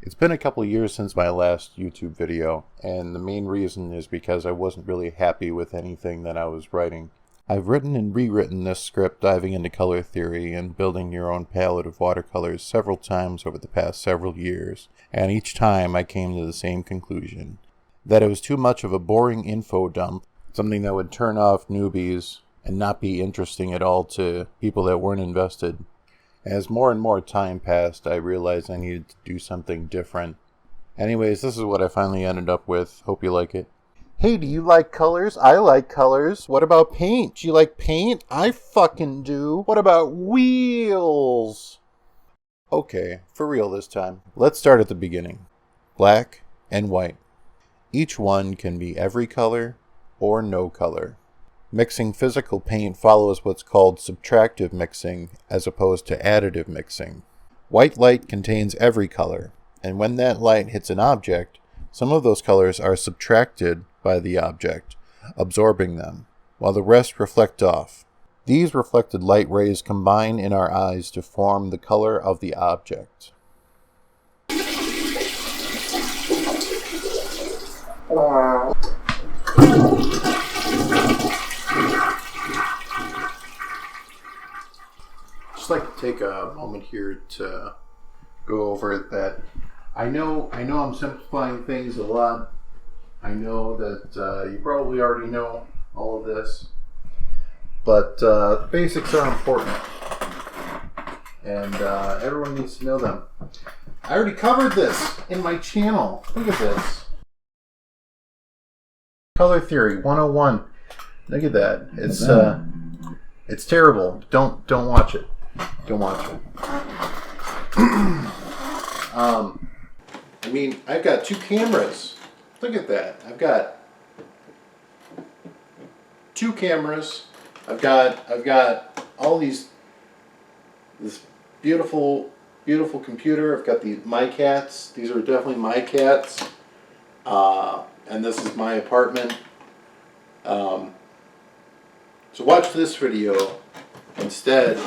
It's been a couple years since my last YouTube video, and the main reason is because I wasn't really happy with anything that I was writing. I've written and rewritten this script diving into color theory and building your own palette of watercolors several times over the past several years, and each time I came to the same conclusion: that it was too much of a boring info dump, something that would turn off newbies and not be interesting at all to people that weren't invested. As more and more time passed, I realized I needed to do something different. Anyways, this is what I finally ended up with. Hope you like it. Hey, do you like colors? I like colors. What about paint? Do you like paint? I fucking do. What about wheels? Okay, for real this time. Let's start at the beginning. Black and white. Each one can be every color or no color. Mixing physical paint follows what's called subtractive mixing as opposed to additive mixing. White light contains every color, and when that light hits an object, some of those colors are subtracted by the object, absorbing them, while the rest reflect off. These reflected light rays combine in our eyes to form the color of the object. I'd like to take a moment here to go over that. I know I'm simplifying things a lot. I know that you probably already know all of this, but the basics are important, and everyone needs to know them. I already covered this in my channel. Look at this. Color Theory 101. Look at that. It's terrible. Don't watch it. Don't watch it. I mean, I've got 2 cameras. Look at that. I've got 2 cameras. I've got all this beautiful computer. I've got my cats. These are definitely my cats. And this is my apartment. So watch this video instead.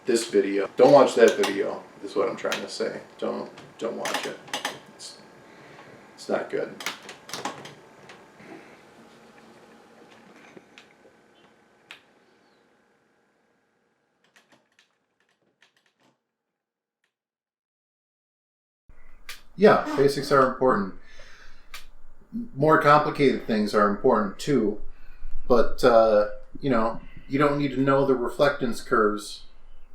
This video. Don't watch that video, is what I'm trying to say. Don't watch it. It's not good. Yeah, basics are important. More complicated things are important too, but you don't need to know the reflectance curves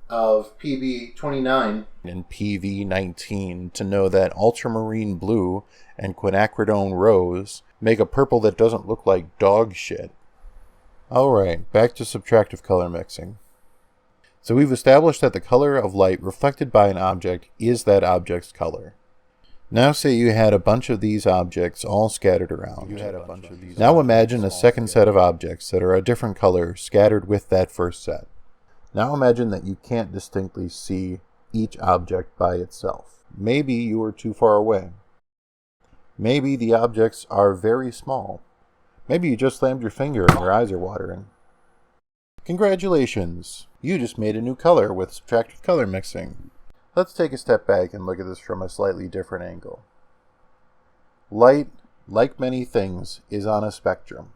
of PB29 and PV19 to know that ultramarine blue and quinacridone rose make a purple that doesn't look like dog shit. Alright, back to subtractive color mixing. So we've established that the color of light reflected by an object is that object's color. Now say you had a bunch of these objects all scattered around. Now imagine a second set of objects that are a different color scattered with that first set. Now imagine that you can't distinctly see each object by itself. Maybe you are too far away. Maybe the objects are very small. Maybe you just slammed your finger and your eyes are watering. Congratulations! You just made a new color with subtractive color mixing. Let's take a step back and look at this from a slightly different angle. Light, like many things, is on a spectrum.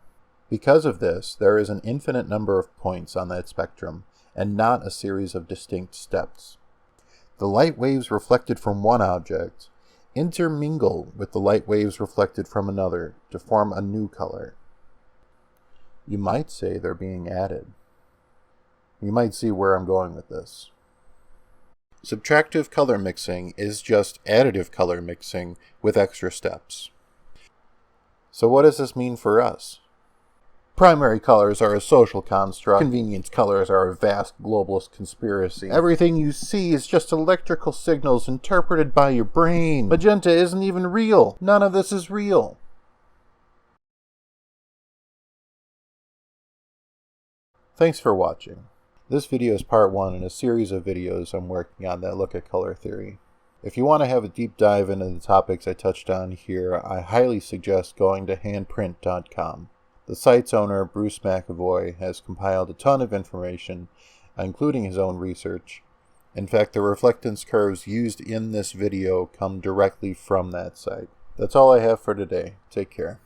Because of this, there is an infinite number of points on that spectrum, and not a series of distinct steps. The light waves reflected from one object intermingle with the light waves reflected from another to form a new color. You might say they're being added. You might see where I'm going with this. Subtractive color mixing is just additive color mixing with extra steps. So what does this mean for us? Primary colors are a social construct. Convenience colors are a vast globalist conspiracy. Everything you see is just electrical signals interpreted by your brain. Magenta isn't even real. None of this is real. Thanks for watching. This video is part 1 in a series of videos I'm working on that look at color theory. If you want to have a deep dive into the topics I touched on here, I highly suggest going to handprint.com. The site's owner, Bruce McAvoy, has compiled a ton of information, including his own research, In fact, the reflectance curves used in this video come directly from that site. That's all I have for today. Take care.